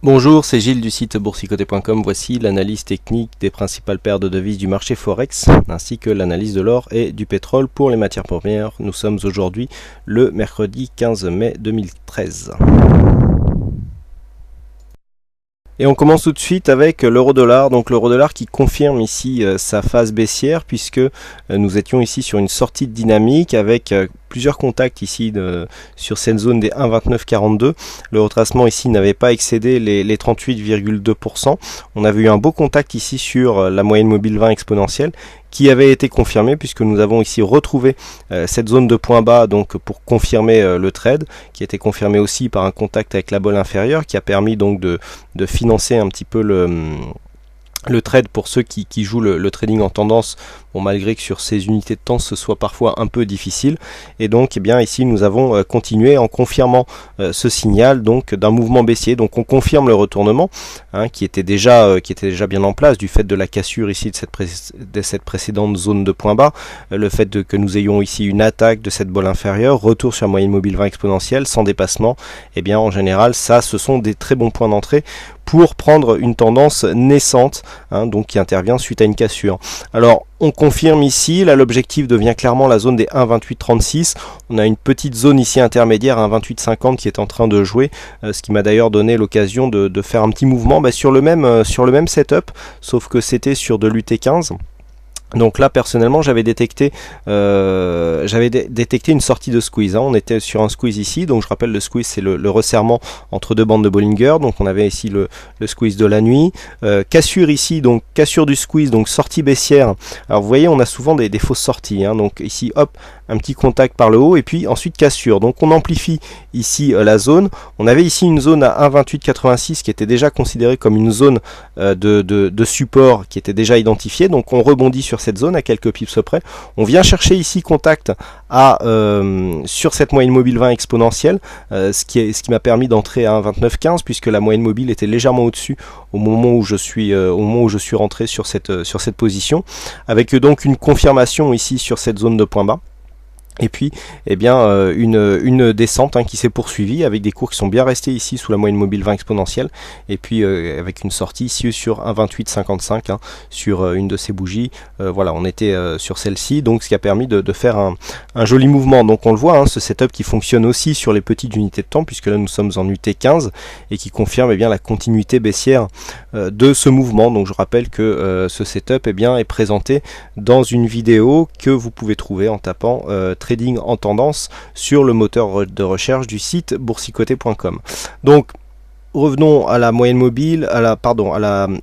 Bonjour, c'est Gilles du site boursicoté.com. Voici l'analyse technique des principales paires de devises du marché Forex, ainsi que l'analyse de l'or et du pétrole pour les matières premières. Nous sommes aujourd'hui le mercredi 15 mai 2013. Et on commence tout de suite avec l'euro-dollar. Donc l'euro-dollar qui confirme ici sa phase baissière, puisque nous étions ici sur une sortie de dynamique avec plusieurs contacts ici sur cette zone des 1,2942. Le retracement ici n'avait pas excédé les 38,2%. On avait eu un beau contact ici sur la moyenne mobile 20 exponentielle qui avait été confirmé, puisque nous avons ici retrouvé cette zone de point bas donc pour confirmer le trade, qui a été confirmé aussi par un contact avec la bolle inférieure, qui a permis donc de financer un petit peu le trade pour ceux qui jouent le trading en tendance, bon, malgré que sur ces unités de temps ce soit parfois un peu difficile. Et donc bien ici nous avons continué en confirmant ce signal donc d'un mouvement baissier. Donc on confirme le retournement qui était déjà bien en place du fait de la cassure ici de cette précédente zone de point bas, le fait que nous ayons ici une attaque de cette bolle inférieure, retour sur la moyenne mobile 20 exponentielle sans dépassement. Et bien en général ça, ce sont des très bons points d'entrée pour prendre une tendance naissante, donc qui intervient suite à une cassure. Alors on confirme ici, là l'objectif devient clairement la zone des 1,2836. On a une petite zone ici intermédiaire à 1,2850 qui est en train de jouer, ce qui m'a d'ailleurs donné l'occasion de faire un petit mouvement sur le même setup, sauf que c'était sur de l'UT15. Donc là personnellement j'avais détecté une sortie de squeeze. On était sur un squeeze ici, donc je rappelle le squeeze c'est le resserrement entre deux bandes de Bollinger. Donc on avait ici le squeeze de la nuit, cassure ici, donc cassure du squeeze, donc sortie baissière. Alors vous voyez on a souvent des fausses sorties, donc ici hop un petit contact par le haut et puis ensuite cassure. Donc on amplifie ici la zone. On avait ici une zone à 1,2886 qui était déjà considérée comme une zone de support qui était déjà identifiée. Donc on rebondit sur cette zone à quelques pips près. On vient chercher ici contact sur cette moyenne mobile 20 exponentielle, ce qui m'a permis d'entrer à 1,2915 puisque la moyenne mobile était légèrement au-dessus au moment où je suis rentré sur cette position, avec donc une confirmation ici sur cette zone de point bas. Et puis une descente qui s'est poursuivie avec des cours qui sont bien restés ici sous la moyenne mobile 20 exponentielle, et puis avec une sortie ici sur 1,2855 sur une de ces bougies. Voilà, on était sur celle-ci, donc ce qui a permis de faire un joli mouvement. Donc on le voit, ce setup qui fonctionne aussi sur les petites unités de temps, puisque là nous sommes en UT15 et qui confirme la continuité baissière de ce mouvement. Donc je rappelle que ce setup est présenté dans une vidéo que vous pouvez trouver en tapant trading en tendance sur le moteur de recherche du site boursicoté.com. Donc revenons à la moyenne mobile, à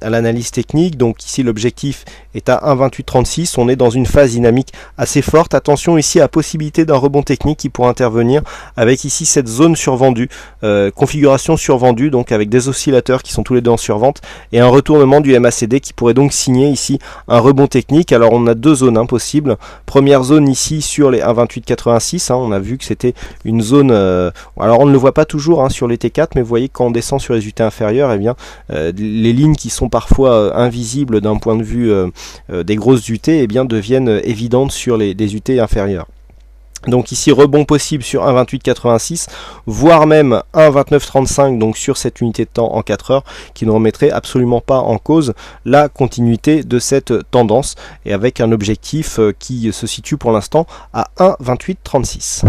l'analyse technique. Donc ici l'objectif est à 1,2836. On est dans une phase dynamique assez forte. Attention ici à la possibilité d'un rebond technique qui pourrait intervenir avec ici cette zone survendue, configuration survendue, donc avec des oscillateurs qui sont tous les deux en survente et un retournement du MACD qui pourrait donc signer ici un rebond technique. Alors on a deux zones possibles. Première zone ici sur les 1,2886. On a vu que c'était une zone, alors on ne le voit pas toujours sur les T4, mais vous voyez quand on descend sur les UT inférieures, les lignes qui sont parfois invisibles d'un point de vue des grosses UT deviennent évidentes sur des UT inférieures. Donc ici rebond possible sur 1,2886, voire même 1,2935, donc sur cette unité de temps en 4 heures, qui ne remettrait absolument pas en cause la continuité de cette tendance, et avec un objectif qui se situe pour l'instant à 1,2836.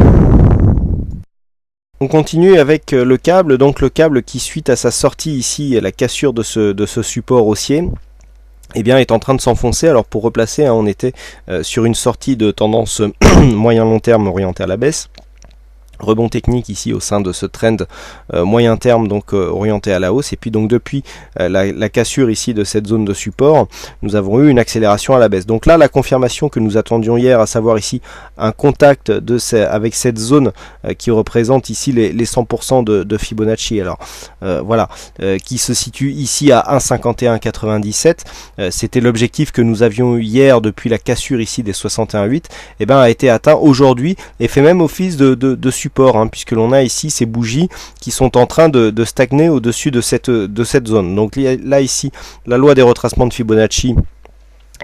On continue avec le câble, donc le câble qui suite à sa sortie ici, la cassure de ce support haussier, est en train de s'enfoncer. Alors pour replacer, on était sur une sortie de tendance moyen-long terme orientée à la baisse. Rebond technique ici au sein de ce trend moyen terme, donc orienté à la hausse, et puis donc depuis la cassure ici de cette zone de support, nous avons eu une accélération à la baisse. Donc là la confirmation que nous attendions hier, à savoir ici un contact avec cette zone qui représente ici les 100% de Fibonacci, alors voilà, qui se situe ici à 1,5197, c'était l'objectif que nous avions eu hier depuis la cassure ici des 61,8, a été atteint aujourd'hui et fait même office de support, puisque l'on a ici ces bougies qui sont en train de stagner au-dessus de cette zone. Donc là ici la loi des retracements de Fibonacci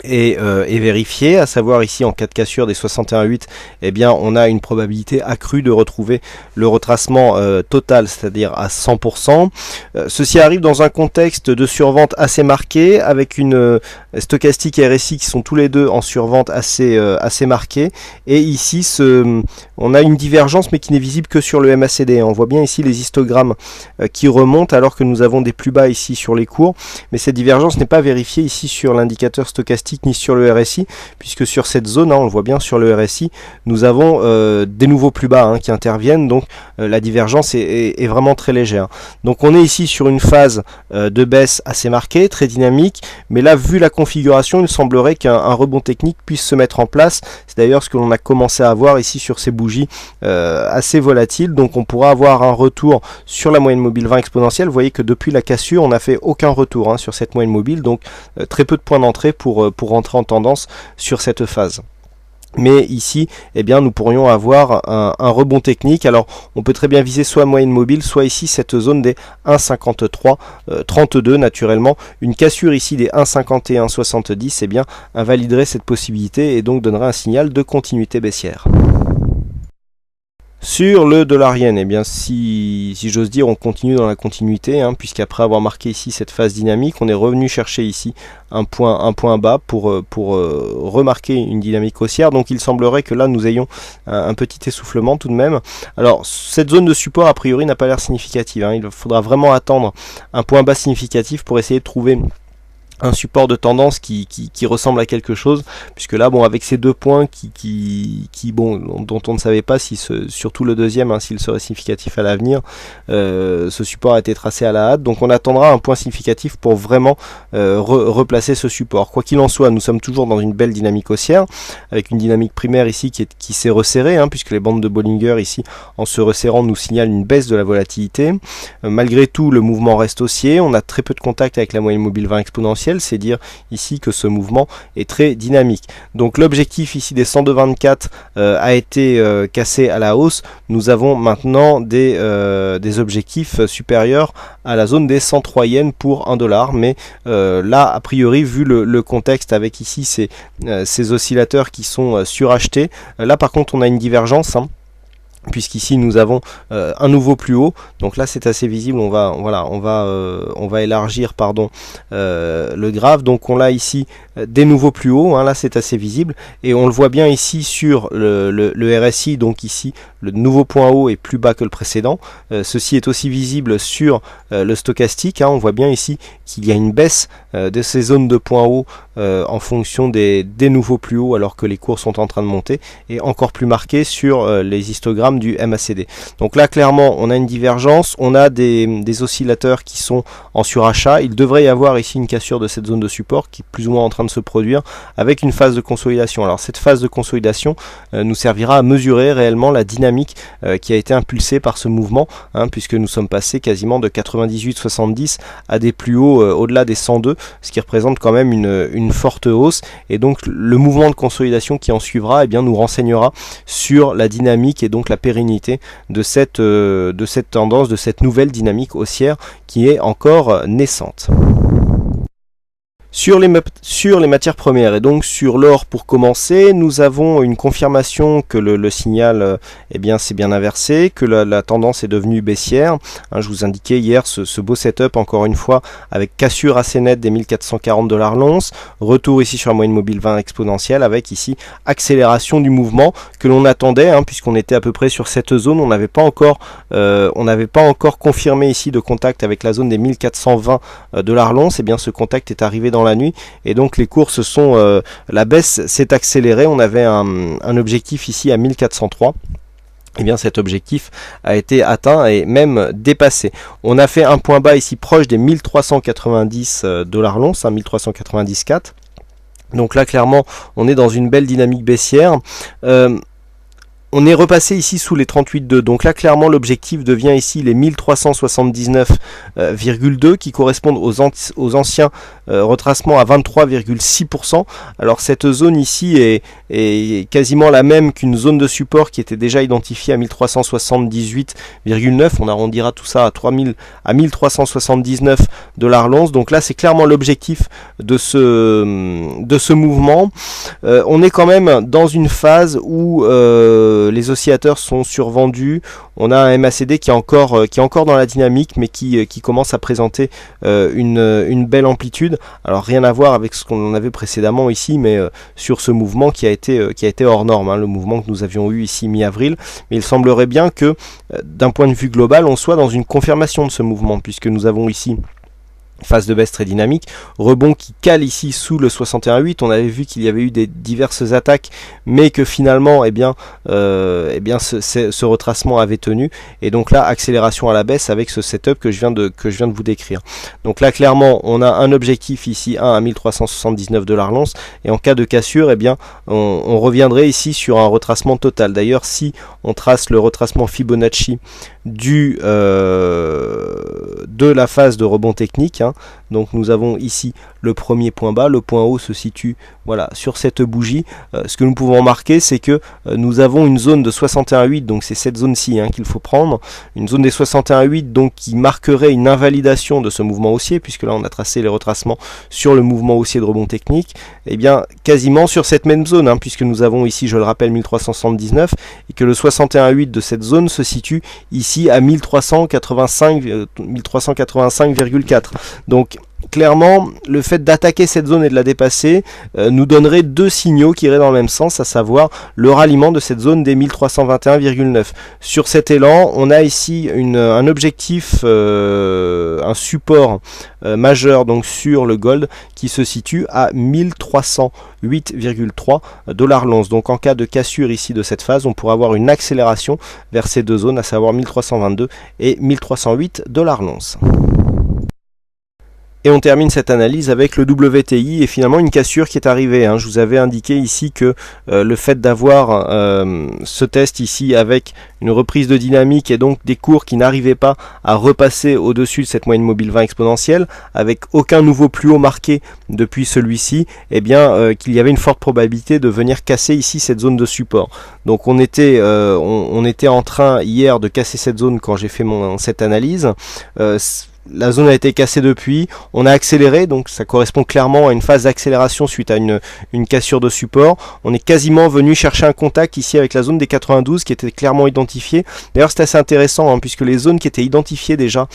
est vérifié, à savoir ici en cas de cassure des 61,8, eh bien on a une probabilité accrue de retrouver le retracement total, c'est-à-dire à 100%. Ceci arrive dans un contexte de survente assez marqué, avec une stochastique et RSI qui sont tous les deux en survente assez marquée, et ici on a une divergence mais qui n'est visible que sur le MACD. On voit bien ici les histogrammes qui remontent alors que nous avons des plus bas ici sur les cours, mais cette divergence n'est pas vérifiée ici sur l'indicateur stochastique ni sur le RSI, puisque sur cette zone, on le voit bien sur le RSI, nous avons des nouveaux plus bas qui interviennent, donc la divergence est vraiment très légère. Donc on est ici sur une phase de baisse assez marquée, très dynamique, mais là, vu la configuration, il semblerait qu'un rebond technique puisse se mettre en place. C'est d'ailleurs ce que l'on a commencé à voir ici sur ces bougies assez volatiles, donc on pourra avoir un retour sur la moyenne mobile 20 exponentielle. Vous voyez que depuis la cassure, on n'a fait aucun retour sur cette moyenne mobile, donc très peu de points d'entrée pour rentrer en tendance sur cette phase. Mais ici, eh bien, nous pourrions avoir un rebond technique. Alors, on peut très bien viser soit moyenne mobile, soit ici cette zone des 1,5332 naturellement. Une cassure ici des 1,5170, eh bien, invaliderait cette possibilité et donc donnerait un signal de continuité baissière. Sur le dollar yen, eh bien, si j'ose dire, on continue dans la continuité, puisqu'après avoir marqué ici cette phase dynamique, on est revenu chercher ici un point bas pour remarquer une dynamique haussière. Donc il semblerait que là nous ayons un petit essoufflement tout de même. Alors cette zone de support a priori n'a pas l'air significative, il faudra vraiment attendre un point bas significatif pour essayer de trouver un support de tendance qui ressemble à quelque chose, puisque là bon, avec ces deux points dont on ne savait pas si surtout le deuxième s'il serait significatif à l'avenir, ce support a été tracé à la hâte, donc on attendra un point significatif pour vraiment replacer ce support. Quoi qu'il en soit, nous sommes toujours dans une belle dynamique haussière, avec une dynamique primaire ici qui s'est resserrée, puisque les bandes de Bollinger ici, en se resserrant, nous signalent une baisse de la volatilité. Malgré tout, le mouvement reste haussier, on a très peu de contact avec la moyenne mobile 20 exponentielle, c'est dire ici que ce mouvement est très dynamique. Donc l'objectif ici des 102,24 a été cassé à la hausse. Nous avons maintenant des objectifs supérieurs à la zone des 103 yens pour 1 dollar, mais là a priori vu le contexte avec ici ces oscillateurs qui sont surachetés, là par contre on a une divergence, puisqu'ici nous avons un nouveau plus haut, donc là c'est assez visible. On va élargir le graphe, donc on a ici des nouveaux plus hauts, là c'est assez visible, et on le voit bien ici sur le RSI, donc ici le nouveau point haut est plus bas que le précédent. Ceci est aussi visible sur le stochastique, on voit bien ici qu'il y a une baisse de ces zones de points hauts en fonction des nouveaux plus hauts, alors que les cours sont en train de monter, et encore plus marqué sur les histogrammes du MACD. Donc là clairement on a une divergence, on a des oscillateurs qui sont en surachat. Il devrait y avoir ici une cassure de cette zone de support qui est plus ou moins en train de se produire avec une phase de consolidation. Alors cette phase de consolidation nous servira à mesurer réellement la dynamique qui a été impulsée par ce mouvement, puisque nous sommes passés quasiment de 98,70 à des plus hauts au-delà des 102, ce qui représente quand même une forte hausse, et donc le mouvement de consolidation qui en suivra nous renseignera sur la dynamique et donc la pérennité de cette tendance, de cette nouvelle dynamique haussière qui est encore naissante. Sur les matières premières et donc sur l'or pour commencer, nous avons une confirmation que le signal s'est bien inversé, que la tendance est devenue baissière. Je vous indiquais hier ce beau setup encore une fois avec cassure assez nette des 1440 $ l'once, retour ici sur la moyenne mobile 20 exponentielle avec ici accélération du mouvement que l'on attendait, puisqu'on était à peu près sur cette zone. On n'avait pas encore confirmé ici de contact avec la zone des 1420 $ l'once. Et bien ce contact est arrivé dans la nuit, et donc les cours la baisse s'est accélérée. On avait un objectif ici à 1403. Et bien cet objectif a été atteint et même dépassé. On a fait un point bas ici proche des 1390 $ l'once, 1394. Donc là clairement on est dans une belle dynamique baissière. On est repassé ici sous les 38,2, donc là clairement l'objectif devient ici les 1379,2 qui correspondent aux anciens retracements à 23,6%. Alors cette zone ici est quasiment la même qu'une zone de support qui était déjà identifiée à 1378,9. On arrondira tout ça à 1379 $ l'once. Donc là c'est clairement l'objectif de ce mouvement. On est quand même dans une phase où les oscillateurs sont survendus. On a un MACD qui est encore dans la dynamique, mais qui commence à présenter une belle amplitude. Alors rien à voir avec ce qu'on avait précédemment ici, mais sur ce mouvement qui a été hors norme, hein, le mouvement que nous avions eu ici mi-avril. Mais il semblerait bien que d'un point de vue global, on soit dans une confirmation de ce mouvement, puisque nous avons ici phase de baisse très dynamique, rebond qui cale ici sous le 61,8. On avait vu qu'il y avait eu des diverses attaques, mais que finalement ce retracement avait tenu, et donc là accélération à la baisse avec ce setup que je viens de vous décrire. Donc là clairement on a un objectif ici à 1379 $ l'once, et en cas de cassure on reviendrait ici sur un retracement total. D'ailleurs si on trace le retracement Fibonacci de la phase de rebond technique, donc nous avons ici le premier point bas, le point haut se situe voilà sur cette bougie. Ce que nous pouvons remarquer, c'est que nous avons une zone de 61,8, donc c'est cette zone-ci qu'il faut prendre, une zone des 61,8 donc qui marquerait une invalidation de ce mouvement haussier, puisque là on a tracé les retracements sur le mouvement haussier de rebond technique, et bien quasiment sur cette même zone, puisque nous avons ici, je le rappelle, 1379, et que le 61,8 de cette zone se situe ici à 1385,4. Donc clairement, le fait d'attaquer cette zone et de la dépasser nous donnerait deux signaux qui iraient dans le même sens, à savoir le ralliement de cette zone des 1321,9. Sur cet élan, on a ici un objectif, un support majeur donc sur le gold qui se situe à 1308,3 $ l'once. Donc en cas de cassure ici de cette phase, on pourra avoir une accélération vers ces deux zones, à savoir 1322 et 1308 $ l'once. Et on termine cette analyse avec le WTI et finalement une cassure qui est arrivée. Je vous avais indiqué ici que le fait d'avoir ce test ici avec une reprise de dynamique et donc des cours qui n'arrivaient pas à repasser au-dessus de cette moyenne mobile 20 exponentielle, avec aucun nouveau plus haut marqué depuis celui-ci, qu'il y avait une forte probabilité de venir casser ici cette zone de support. Donc on était en train hier de casser cette zone quand j'ai fait cette analyse. La zone a été cassée depuis, on a accéléré, donc ça correspond clairement à une phase d'accélération suite à une cassure de support. On est quasiment venu chercher un contact ici avec la zone des 92 qui était clairement identifiée. D'ailleurs c'est assez intéressant puisque les zones qui étaient identifiées déjà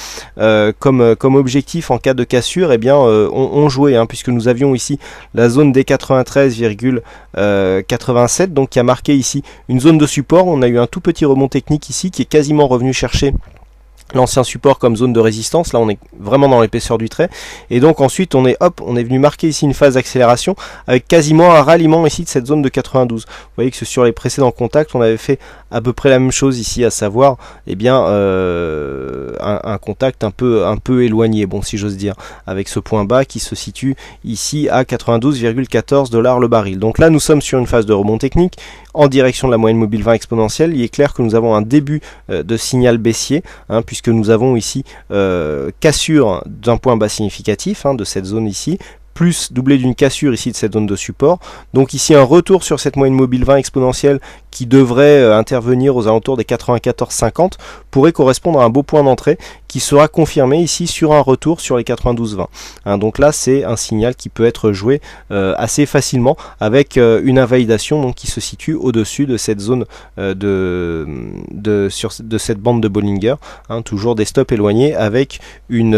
comme objectif en cas de cassure ont joué, puisque nous avions ici la zone des 93,87 donc qui a marqué ici une zone de support. On a eu un tout petit rebond technique ici qui est quasiment revenu chercher l'ancien support comme zone de résistance. Là on est vraiment dans l'épaisseur du trait, et donc ensuite on est venu marquer ici une phase d'accélération avec quasiment un ralliement ici de cette zone de 92. Vous voyez que sur les précédents contacts on avait fait à peu près la même chose ici, à savoir un contact un peu éloigné, bon si j'ose dire, avec ce point bas qui se situe ici à 92,14 $ le baril. Donc là nous sommes sur une phase de rebond technique en direction de la moyenne mobile 20 exponentielle. Il est clair que nous avons un début de signal baissier, puisque nous avons ici cassure d'un point bas significatif de cette zone ici, plus doublé d'une cassure ici de cette zone de support. Donc ici un retour sur cette moyenne mobile 20 exponentielle qui devrait intervenir aux alentours des 94,50 pourrait correspondre à un beau point d'entrée qui sera confirmé ici sur un retour sur les 92,20. Donc là c'est un signal qui peut être joué assez facilement avec une invalidation donc qui se situe au-dessus de cette zone de cette bande de Bollinger, toujours des stops éloignés avec une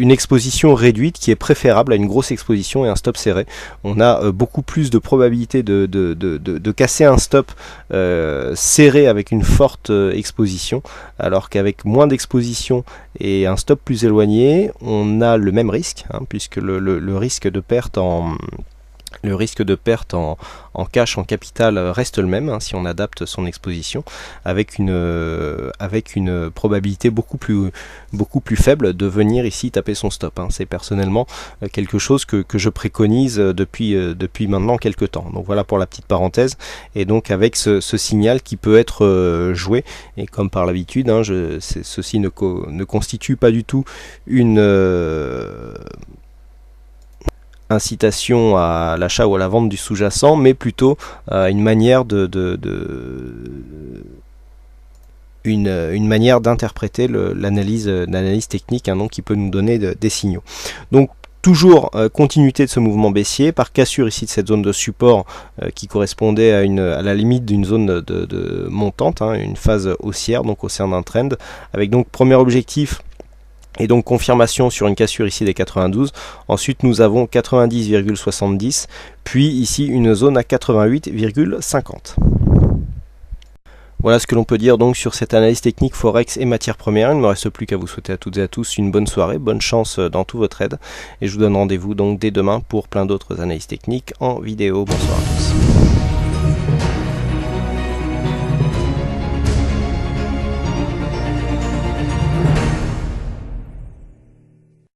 exposition réduite qui est préférable à une grosse exposition et un stop serré. On a beaucoup plus de probabilité de casser un stop serré avec une forte exposition, alors qu'avec moins d'exposition et un stop plus éloigné, on a le même risque, puisque le risque de perte Le risque de perte en cash, en capital reste le même, hein, si on adapte son exposition, avec une probabilité beaucoup plus faible de venir ici taper son stop, hein. C'est personnellement quelque chose que je préconise depuis maintenant quelques temps. Donc voilà pour la petite parenthèse, et donc avec ce signal qui peut être joué, et comme par l'habitude, hein, ceci ne constitue pas du tout une incitation à l'achat ou à la vente du sous-jacent, mais plutôt une manière une manière d'interpréter l'analyse technique, hein, donc qui peut nous donner des signaux. Donc toujours continuité de ce mouvement baissier, par cassure ici de cette zone de support qui correspondait à la limite d'une zone de montante, hein, une phase haussière, donc au sein d'un trend, avec donc premier objectif et donc confirmation sur une cassure ici des 92. Ensuite nous avons 90,70, puis ici une zone à 88,50. Voilà ce que l'on peut dire donc sur cette analyse technique Forex et matières premières. Il ne me reste plus qu'à vous souhaiter à toutes et à tous une bonne soirée, bonne chance dans tout votre trade, et je vous donne rendez-vous donc dès demain pour plein d'autres analyses techniques en vidéo. Bonsoir à tous.